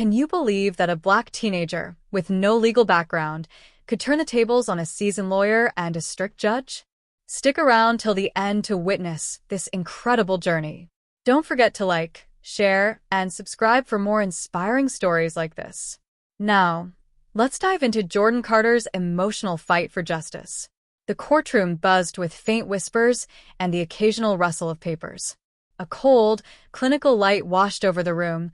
Can you believe that a black teenager with no legal background could turn the tables on a seasoned lawyer and a strict judge? Stick around till the end to witness this incredible journey. Don't forget to like, share, and subscribe for more inspiring stories like this. Now, let's dive into Jordan Carter's emotional fight for justice. The courtroom buzzed with faint whispers and the occasional rustle of papers. A cold, clinical light washed over the room,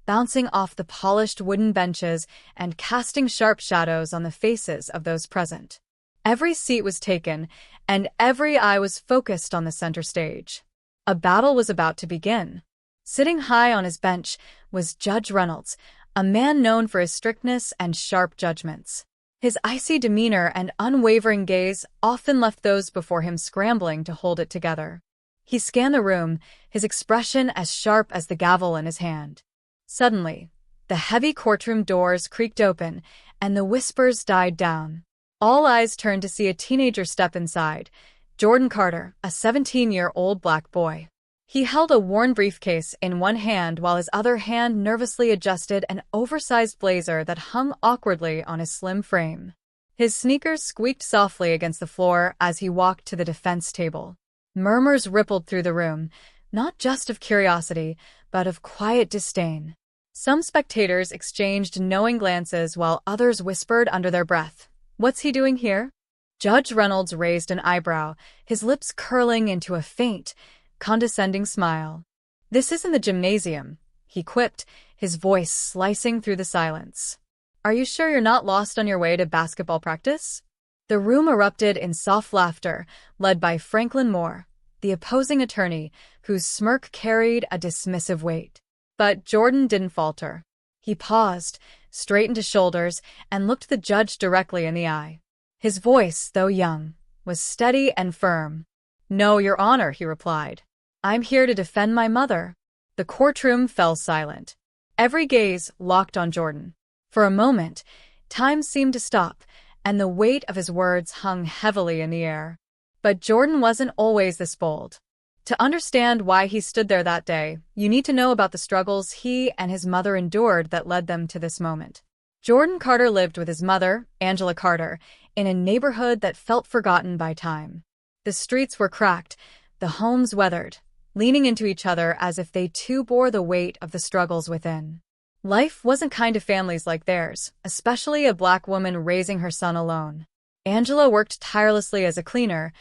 bouncing off the polished wooden benches and casting sharp shadows on the faces of those present. Every seat was taken, and every eye was focused on the center stage. A battle was about to begin. Sitting high on his bench was Judge Reynolds, a man known for his strictness and sharp judgments. His icy demeanor and unwavering gaze often left those before him scrambling to hold it together. He scanned the room, his expression as sharp as the gavel in his hand. Suddenly, the heavy courtroom doors creaked open, and the whispers died down. All eyes turned to see a teenager step inside, Jordan Carter, a 17-year-old black boy. He held a worn briefcase in one hand while his other hand nervously adjusted an oversized blazer that hung awkwardly on his slim frame. His sneakers squeaked softly against the floor as he walked to the defense table. Murmurs rippled through the room, not just of curiosity, but of quiet disdain. Some spectators exchanged knowing glances while others whispered under their breath, "What's he doing here?" Judge Reynolds raised an eyebrow, his lips curling into a faint, condescending smile. "This isn't the gymnasium," he quipped, his voice slicing through the silence. "Are you sure you're not lost on your way to basketball practice?" The room erupted in soft laughter, led by Franklin Moore, the opposing attorney, whose smirk carried a dismissive weight. But Jordan didn't falter. He paused, straightened his shoulders, and looked the judge directly in the eye. His voice, though young, was steady and firm. "No, Your Honor," he replied. "I'm here to defend my mother." The courtroom fell silent. Every gaze locked on Jordan. For a moment, time seemed to stop, and the weight of his words hung heavily in the air. But Jordan wasn't always this bold. To understand why he stood there that day, you need to know about the struggles he and his mother endured that led them to this moment. Jordan Carter lived with his mother, Angela Carter, in a neighborhood that felt forgotten by time. The streets were cracked, the homes weathered, leaning into each other as if they too bore the weight of the struggles within. Life wasn't kind to families like theirs, especially a black woman raising her son alone. Angela worked tirelessly as a cleaner,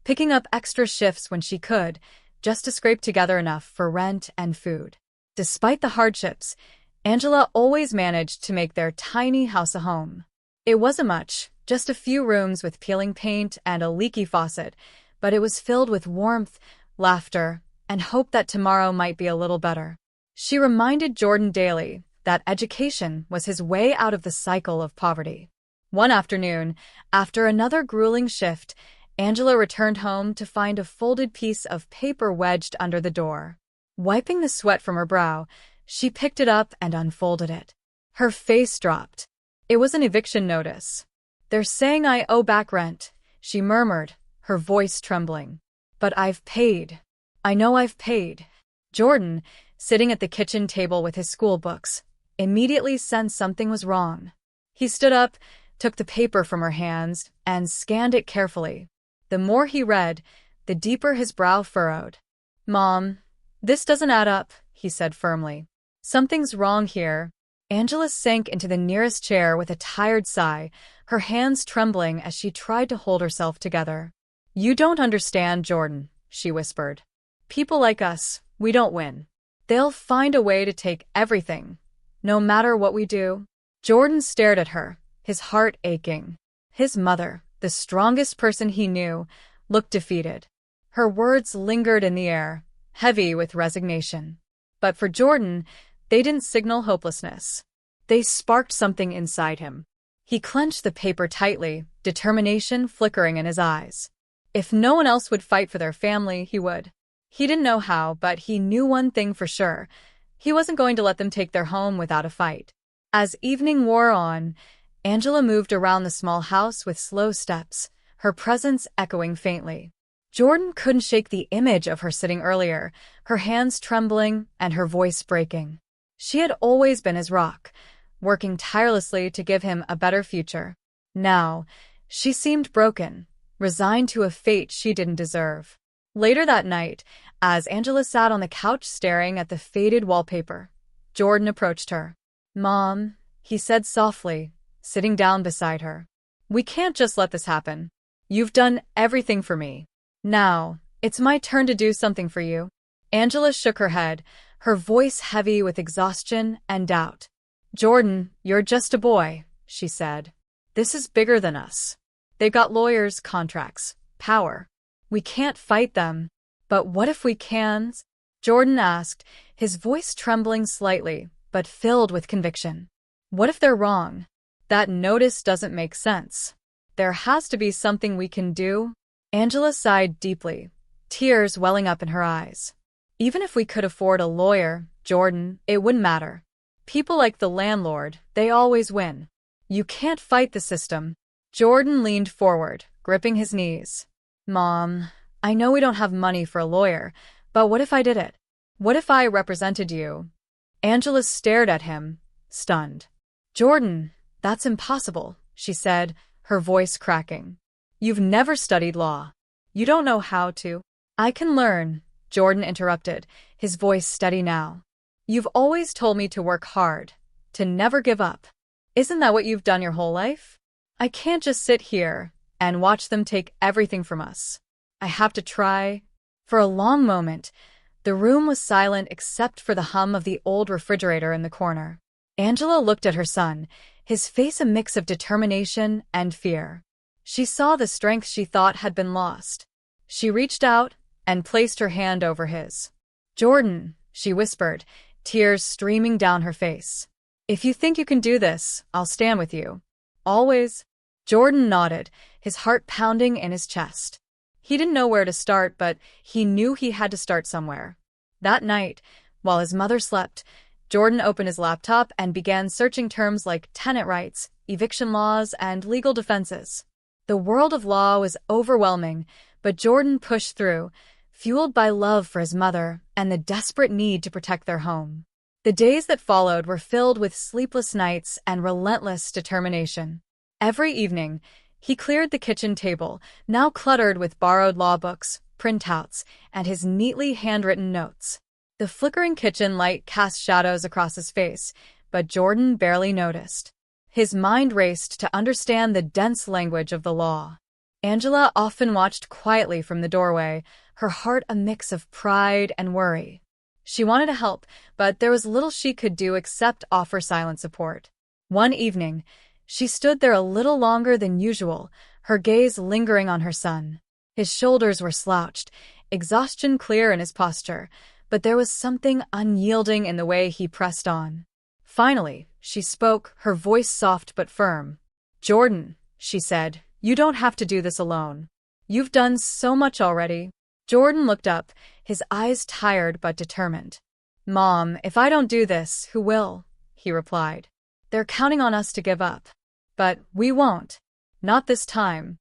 picking up extra shifts when she could, just to scrape together enough for rent and food. Despite the hardships, Angela always managed to make their tiny house a home. It wasn't much, just a few rooms with peeling paint and a leaky faucet, but it was filled with warmth, laughter, and hope that tomorrow might be a little better. She reminded Jordan daily that education was his way out of the cycle of poverty. One afternoon, after another grueling shift, Angela returned home to find a folded piece of paper wedged under the door. Wiping the sweat from her brow, she picked it up and unfolded it. Her face dropped. It was an eviction notice. "They're saying I owe back rent," she murmured, her voice trembling. "But I've paid. I know I've paid." Jordan, sitting at the kitchen table with his school books, immediately sensed something was wrong. He stood up, took the paper from her hands, and scanned it carefully. The more he read, the deeper his brow furrowed. "Mom, this doesn't add up," he said firmly. "Something's wrong here." Angela sank into the nearest chair with a tired sigh, her hands trembling as she tried to hold herself together. "You don't understand, Jordan," she whispered. "People like us, we don't win. They'll find a way to take everything, no matter what we do." Jordan stared at her, his heart aching. His mother, the strongest person he knew, looked defeated. Her words lingered in the air, heavy with resignation. But for Jordan, they didn't signal hopelessness. They sparked something inside him. He clenched the paper tightly, determination flickering in his eyes. If no one else would fight for their family, he would. He didn't know how, but he knew one thing for sure. He wasn't going to let them take their home without a fight. As evening wore on, Angela moved around the small house with slow steps, her presence echoing faintly. Jordan couldn't shake the image of her sitting earlier, her hands trembling and her voice breaking. She had always been his rock, working tirelessly to give him a better future. Now, she seemed broken, resigned to a fate she didn't deserve. Later that night, as Angela sat on the couch staring at the faded wallpaper, Jordan approached her. "Mom," he said softly, sitting down beside her. "We can't just let this happen. You've done everything for me. Now, it's my turn to do something for you." Angela shook her head, her voice heavy with exhaustion and doubt. "Jordan, you're just a boy," she said. "This is bigger than us. They've got lawyers, contracts, power. We can't fight them." "But what if we can?" Jordan asked, his voice trembling slightly, but filled with conviction. "What if they're wrong? That notice doesn't make sense. There has to be something we can do." Angela sighed deeply, tears welling up in her eyes. "Even if we could afford a lawyer, Jordan, it wouldn't matter. People like the landlord, they always win. You can't fight the system." Jordan leaned forward, gripping his knees. "Mom, I know we don't have money for a lawyer, but what if I did it? What if I represented you?" Angela stared at him, stunned. "Jordan, that's impossible," she said, her voice cracking. "You've never studied law. You don't know how to." "I can learn," Jordan interrupted, his voice steady now. "You've always told me to work hard, to never give up. Isn't that what you've done your whole life? I can't just sit here and watch them take everything from us. I have to try." For a long moment, the room was silent except for the hum of the old refrigerator in the corner. Angela looked at her son, his face a mix of determination and fear. She saw the strength she thought had been lost. She reached out and placed her hand over his. "Jordan," she whispered, tears streaming down her face. "If you think you can do this, I'll stand with you. Always." Jordan nodded, his heart pounding in his chest. He didn't know where to start, but he knew he had to start somewhere. That night, while his mother slept, Jordan opened his laptop and began searching terms like tenant rights, eviction laws, and legal defenses. The world of law was overwhelming, but Jordan pushed through, fueled by love for his mother and the desperate need to protect their home. The days that followed were filled with sleepless nights and relentless determination. Every evening, he cleared the kitchen table, now cluttered with borrowed law books, printouts, and his neatly handwritten notes. The flickering kitchen light cast shadows across his face, but Jordan barely noticed. His mind raced to understand the dense language of the law. Angela often watched quietly from the doorway, her heart a mix of pride and worry. She wanted to help, but there was little she could do except offer silent support. One evening, she stood there a little longer than usual, her gaze lingering on her son. His shoulders were slouched, exhaustion clear in his posture, but there was something unyielding in the way he pressed on. Finally, she spoke, her voice soft but firm. "Jordan," she said, "you don't have to do this alone. You've done so much already." Jordan looked up, his eyes tired but determined. "Mom, if I don't do this, who will?" he replied. "They're counting on us to give up. But we won't. Not this time."